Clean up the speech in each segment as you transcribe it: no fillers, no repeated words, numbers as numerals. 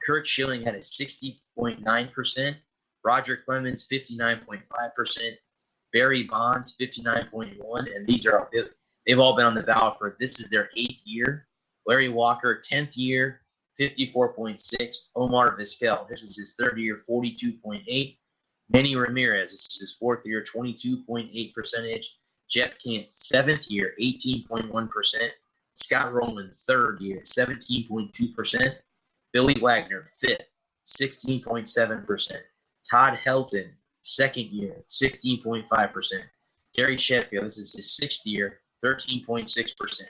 Kurt Schilling had a 60.9%. Roger Clemens, 59.5%. Barry Bonds, 59.1%. And they've all been on the ballot for this is their 8th year. Larry Walker, 10th year, 54.6%. Omar Vizquel, this is his 3rd year, 42.8%. Manny Ramirez, this is his 4th year, 22.8%. Jeff Kent, 7th year, 18.1%. Scott Rowland, 3rd year, 17.2%. Billy Wagner, 5th, 16.7%. Todd Helton, 2nd year, 16.5%. Gary Sheffield, this is his 6th year, 13.6%.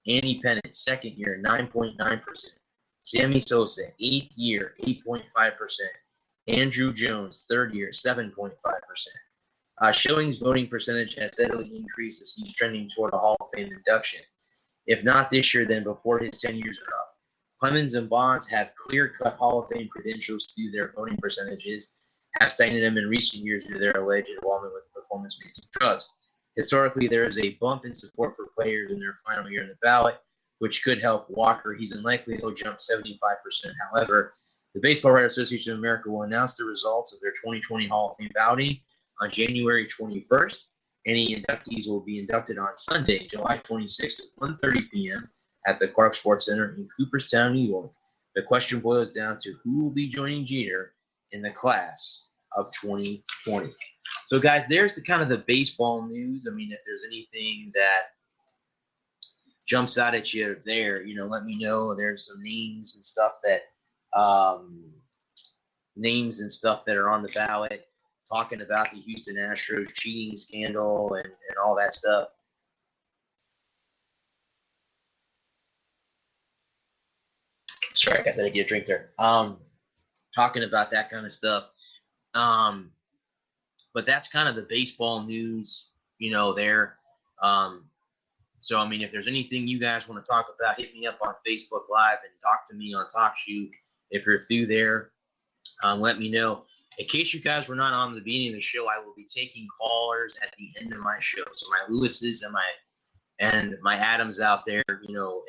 Andy Pennant, 2nd year, 9.9%. Sammy Sosa, 8th year, 8.5%. Andrew Jones, 3rd year, 7.5%. Schilling's voting percentage has steadily increased as he's trending toward a Hall of Fame induction. If not this year, then before his 10 years are up. Clemens and Bonds have clear-cut Hall of Fame credentials through their voting percentages, abstaining them in recent years due to their alleged involvement with performance-based drugs. Historically, there is a bump in support for players in their final year in the ballot, which could help Walker. He's unlikely he'll jump 75%. However, the Baseball Writers Association of America will announce the results of their 2020 Hall of Fame balloting on January 21st. Any inductees will be inducted on Sunday, July 26th at 1:30 p.m. at the Clark Sports Center in Cooperstown, New York. The question boils down to who will be joining Jeter in the class of 2020. So, guys, there's the kind of the baseball news. I mean, if there's anything that jumps out at you there, let me know. There's some names and stuff that are on the ballot talking about the Houston Astros cheating scandal and all that stuff. Sorry, guys, I didn't get a drink there. Talking about that kind of stuff. But that's kind of the baseball news, there. So, I mean, if there's anything you guys want to talk about, hit me up on Facebook Live and talk to me on TalkShoe. If you're through there, let me know. In case you guys were not on the beginning of the show, I will be taking callers at the end of my show. So my Lewises and my Adams out there,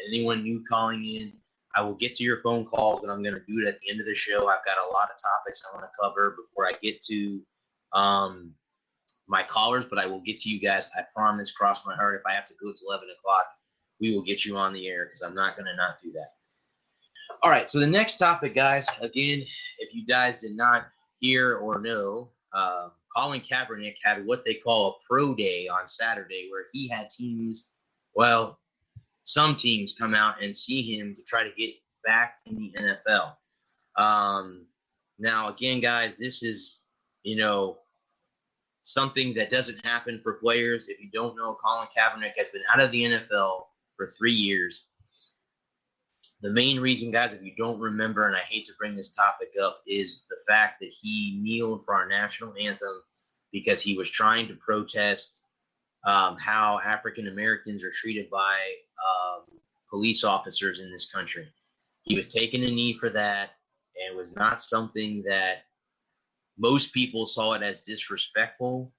anyone new calling in, I will get to your phone calls, and I'm going to do it at the end of the show. I've got a lot of topics I want to cover before I get to my callers, but I will get to you guys. I promise, cross my heart. If I have to go to 11 o'clock, we will get you on the air because I'm not going to not do that. All right, so the next topic, guys, again, if you guys did not hear or know, Colin Kaepernick had what they call a pro day on Saturday where he had some teams come out and see him to try to get back in the NFL. Now, again, guys, this is, something that doesn't happen for players. If you don't know, Colin Kaepernick has been out of the NFL for 3 years. The main reason, guys, if you don't remember, and I hate to bring this topic up, is the fact that he kneeled for our national anthem because he was trying to protest how African Americans are treated by police officers in this country. He was taking a knee for that, and it was not something that most people saw it as disrespectful.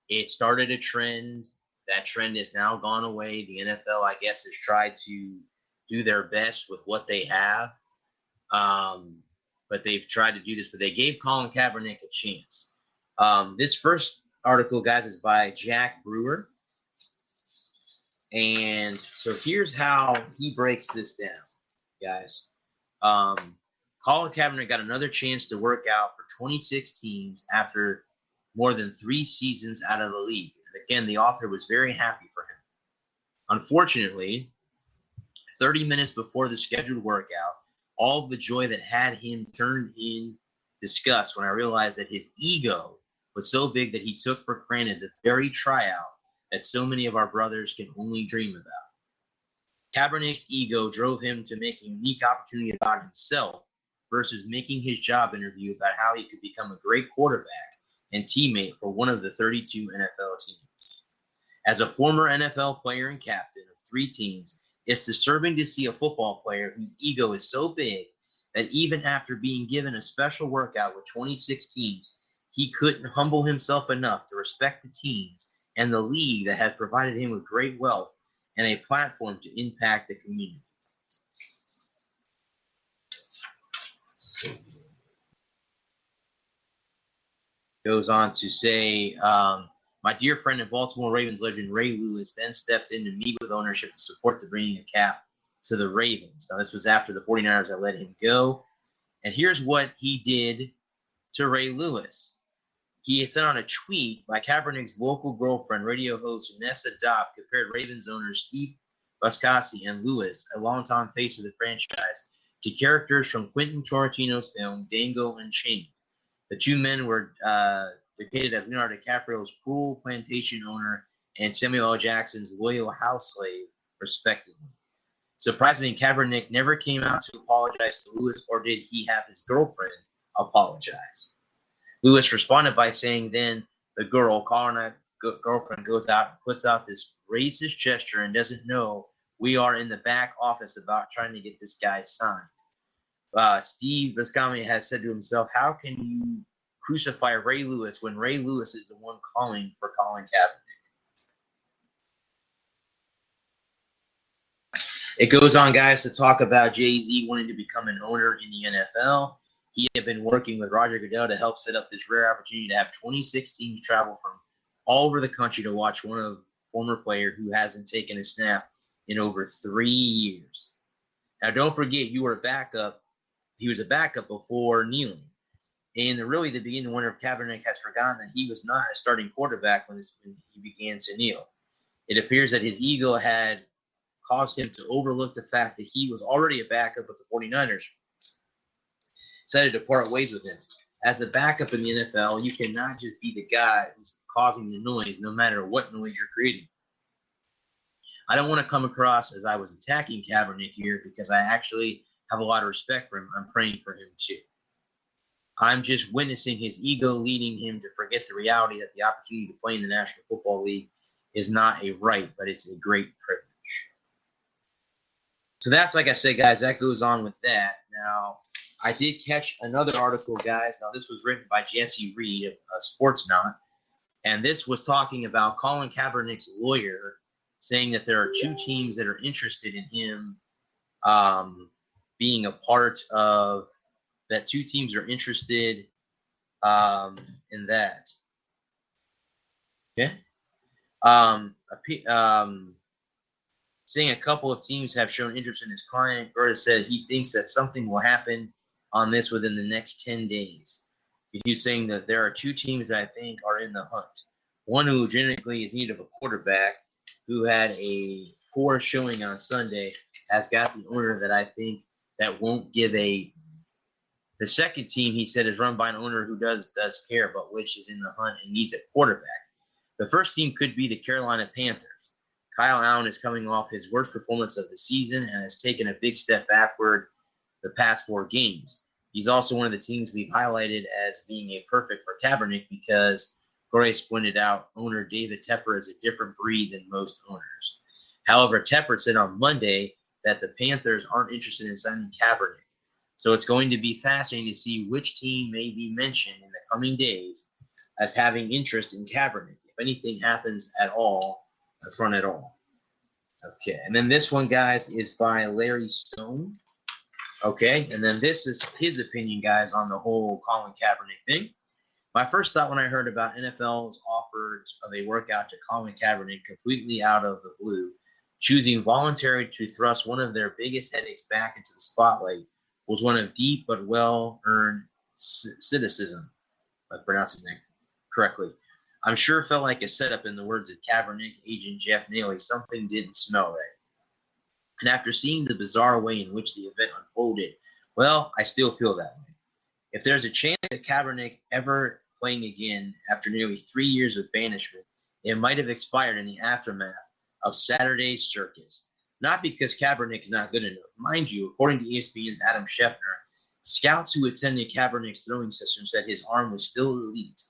It started a trend. That trend has now gone away. The NFL, I guess, has tried to do their best with what they have. But they've tried to do this, but they gave Colin Kaepernick a chance. This first article, guys, is by Jack Brewer. And so here's how he breaks this down, guys. Colin Kaepernick got another chance to work out for 26 teams after more than 3 seasons out of the league. And again, the author was very happy for him. Unfortunately, 30 minutes before the scheduled workout, all of the joy that had him turned in disgust when I realized that his ego was so big that he took for granted the very tryout that so many of our brothers can only dream about. Kaepernick's ego drove him to make a unique opportunity about himself versus making his job interview about how he could become a great quarterback and teammate for one of the 32 NFL teams. As a former NFL player and captain of 3 teams, it's disturbing to see a football player whose ego is so big that even after being given a special workout with 26 teams, he couldn't humble himself enough to respect the teams and the league that had provided him with great wealth and a platform to impact the community. Goes on to say, my dear friend and Baltimore Ravens legend Ray Lewis then stepped in to meet with ownership to support the bringing of Cap to the Ravens. Now, this was after the 49ers had let him go. And here's what he did to Ray Lewis. He had sent out a tweet by Kaepernick's local girlfriend, radio host Vanessa Dopp, compared Ravens owners Steve Buscasi and Lewis, a longtime face of the franchise, to characters from Quentin Tarantino's film Django Unchained. The two men were depicted as Leonardo DiCaprio's cruel plantation owner and Samuel L. Jackson's loyal house slave, respectively. Surprisingly, Kaepernick never came out to apologize to Lewis, or did he have his girlfriend apologize. Lewis responded by saying then the girl, calling her girlfriend, goes out and puts out this racist gesture and doesn't know we are in the back office about trying to get this guy signed. Steve Buscemi has said to himself, how can you crucify Ray Lewis when Ray Lewis is the one calling for Colin Kaepernick? It goes on, guys, to talk about Jay-Z wanting to become an owner in the NFL. He had been working with Roger Goodell to help set up this rare opportunity to have 26 teams travel from all over the country to watch one of former player who hasn't taken a snap in over 3 years. Now, don't forget, you were a backup. He was a backup before kneeling. And really, the beginning to wonder if Kaepernick has forgotten that he was not a starting quarterback when he began to kneel. It appears that his ego had caused him to overlook the fact that he was already a backup with the 49ers. Decided to part ways with him. As a backup in the NFL, you cannot just be the guy who's causing the noise, no matter what noise you're creating. I don't want to come across as I was attacking Kaepernick here because I actually have a lot of respect for him. I'm praying for him too. I'm just witnessing his ego leading him to forget the reality that the opportunity to play in the National Football League is not a right, but it's a great privilege. So that's, like I said, guys, that goes on with that. Now, I did catch another article, guys. Now, this was written by Jesse Reed, a sports nut, and this was talking about Colin Kaepernick's lawyer saying that there are two teams that are interested in him being a part of that. Two teams are interested in that. Okay. Saying a couple of teams have shown interest in his client. Gerda said he thinks that something will happen on this within the next 10 days. He's saying that there are two teams that I think are in the hunt. One who genetically is in need of a quarterback, who had a poor showing on Sunday, has got the owner that I think that won't give a. The second team, he said, is run by an owner who does care, but which is in the hunt and needs a quarterback. The first team could be the Carolina Panthers. Kyle Allen is coming off his worst performance of the season and has taken a big step backward the past 4 games. He's also one of the teams we've highlighted as being a perfect for Kaepernick because Grace pointed out owner David Tepper is a different breed than most owners. However, Tepper said on Monday that the Panthers aren't interested in signing Kaepernick. So it's going to be fascinating to see which team may be mentioned in the coming days as having interest in Kaepernick, if anything happens at all, front at all. Okay, and then this one, guys, is by Larry Stone. Okay, and then this is his opinion, guys, on the whole Colin Kaepernick thing. My first thought when I heard about NFL's offers of a workout to Colin Kaepernick completely out of the blue, choosing voluntarily to thrust one of their biggest headaches back into the spotlight, was one of deep but well-earned cynicism, if I'm pronouncing that correctly. I'm sure it felt like a setup, in the words of Kaepernick agent Jeff Nailey. Something didn't smell right. And after seeing the bizarre way in which the event unfolded, well, I still feel that way. If there's a chance of Kaepernick ever playing again after nearly 3 years of banishment, it might have expired in the aftermath of Saturday's circus. Not because Kaepernick is not good enough. Mind you, according to ESPN's Adam Schefter, scouts who attended Kaepernick's throwing session said his arm was still elite.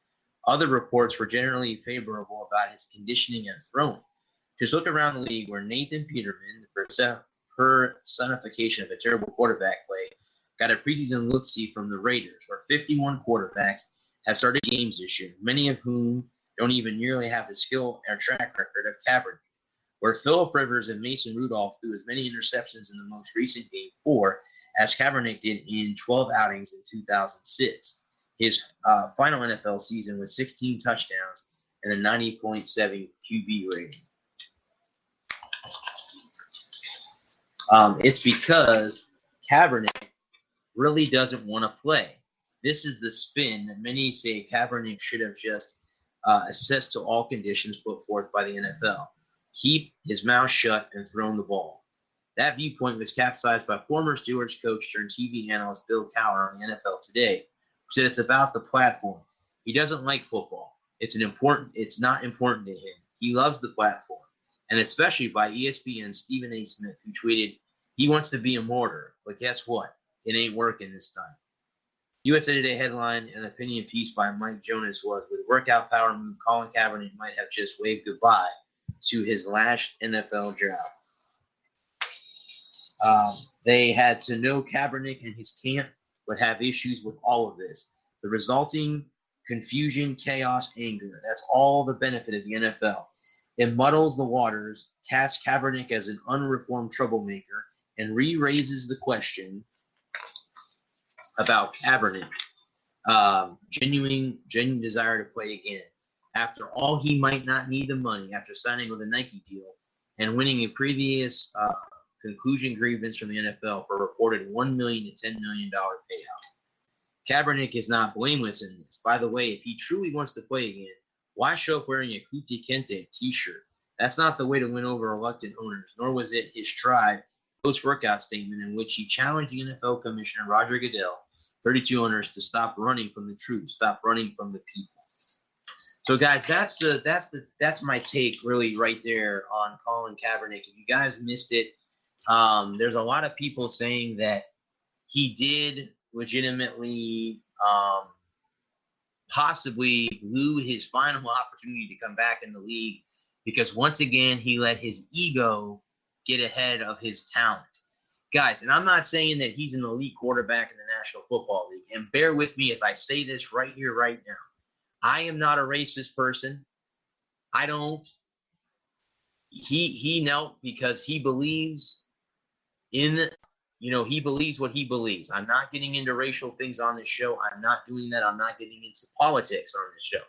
Other reports were generally favorable about his conditioning and throwing. Just look around the league where Nathan Peterman, the personification of a terrible quarterback play, got a preseason look-see from the Raiders, where 51 quarterbacks have started games this year, many of whom don't even nearly have the skill or track record of Kaepernick. Where Phillip Rivers and Mason Rudolph threw as many interceptions in the most recent game 4 as Kaepernick did in 12 outings in 2006. His final NFL season with 16 touchdowns and a 90.7 QB rating. It's because Kaepernick really doesn't want to play. This is the spin that many say Kaepernick should have just assessed to all conditions put forth by the NFL. Keep his mouth shut and thrown the ball. That viewpoint was capsized by former Steelers coach turned TV analyst Bill Cowher on the NFL Today, who said it's about the platform. He doesn't like football. It's not important to him. He loves the platform. And especially by ESPN's Stephen A. Smith, who tweeted, he wants to be a martyr, but guess what? It ain't working this time. USA Today headline, an opinion piece by Mike Jonas was, with workout power move, Colin Kaepernick might have just waved goodbye to his last NFL job. They had to know Kaepernick and his camp would have issues with all of this. The resulting confusion, chaos, anger, that's all the benefit of the NFL. It muddles the waters, casts Kaepernick as an unreformed troublemaker, and re-raises the question about Kaepernick, genuine desire to play again. After all, he might not need the money after signing with a Nike deal and winning a previous conclusion grievance from the NFL for a reported $1 million to $10 million payout. Kaepernick is not blameless in this. By the way, if he truly wants to play again, why show up wearing a Kuti Kente t-shirt? That's not the way to win over reluctant owners, nor was it his tried post-workout statement in which he challenged the NFL Commissioner Roger Goodell, 32 owners, to stop running from the truth, stop running from the people. So, guys, that's my take really right there on Colin Kaepernick. If you guys missed it, there's a lot of people saying that he did legitimately possibly blew his final opportunity to come back in the league because once again he let his ego get ahead of his talent. Guys, and I'm not saying that he's an elite quarterback in the National Football League, and bear with me as I say this right here, right now. I am not a racist person. I don't. He knelt because he believes in, he believes what he believes. I'm not getting into racial things on this show. I'm not doing that. I'm not getting into politics on this show.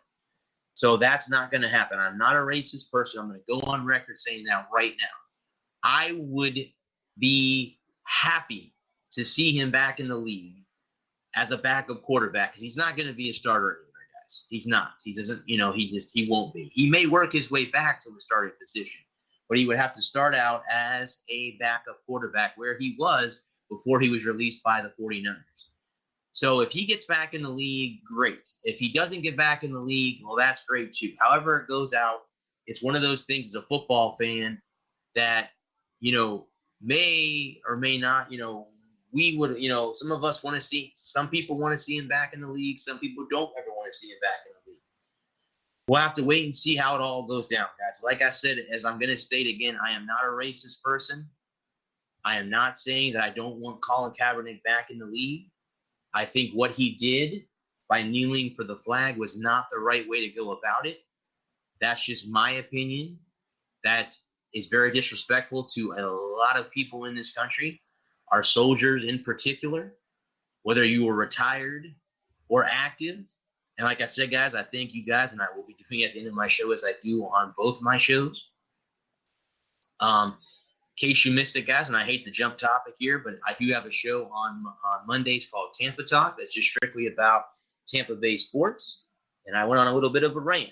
So that's not going to happen. I'm not a racist person. I'm going to go on record saying that right now. I would be happy to see him back in the league as a backup quarterback because he's not going to be a starter anymore, guys. He's not. He doesn't, he won't be. He may work his way back to a starting position, but he would have to start out as a backup quarterback where he was before he was released by the 49ers. So if he gets back in the league, great. If he doesn't get back in the league, well, that's great too. However it goes out, it's one of those things as a football fan that, may or may not, we would, some of us want to see, some people want to see him back in the league. Some people don't ever want to see him back in the league. We'll have to wait and see how it all goes down, guys. Like I said, as I'm going to state again, I am not a racist person. I am not saying that I don't want Colin Kaepernick back in the league. I think what he did by kneeling for the flag was not the right way to go about it. That's just my opinion. That is very disrespectful to a lot of people in this country, our soldiers in particular, whether you were retired or active. And like I said, guys, I thank you guys, and I will be doing at the end of my show as I do on both my shows. In case you missed it, guys, and I hate to jump topic here, but I do have a show on Mondays called Tampa Talk that's just strictly about Tampa Bay sports. And I went on a little bit of a rant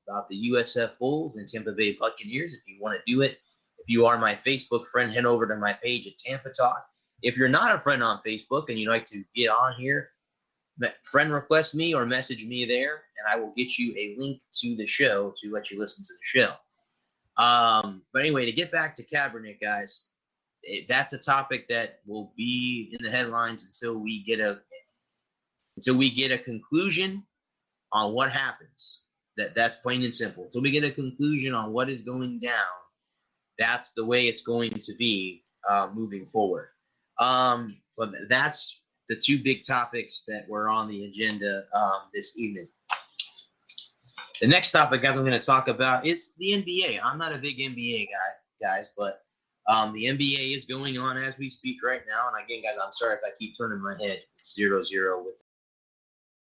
about the USF Bulls and Tampa Bay Buccaneers. If you want to do it, if you are my Facebook friend, head over to my page at Tampa Talk. If you're not a friend on Facebook and you'd like to get on here, friend request me or message me there, and I will get you a link to the show to let you listen to the show. But anyway, to get back to Kaepernick, guys, that's a topic that will be in the headlines until we get a conclusion on what happens. That's plain and simple. Until we get a conclusion on what is going down, that's the way it's going to be moving forward. But that's the two big topics that were on the agenda this evening. The next topic, guys, I'm going to talk about is the NBA. I'm not a big NBA guy, guys, but The NBA is going on as we speak right now. And again, guys, I'm sorry if I keep turning my head. It's 0-0 with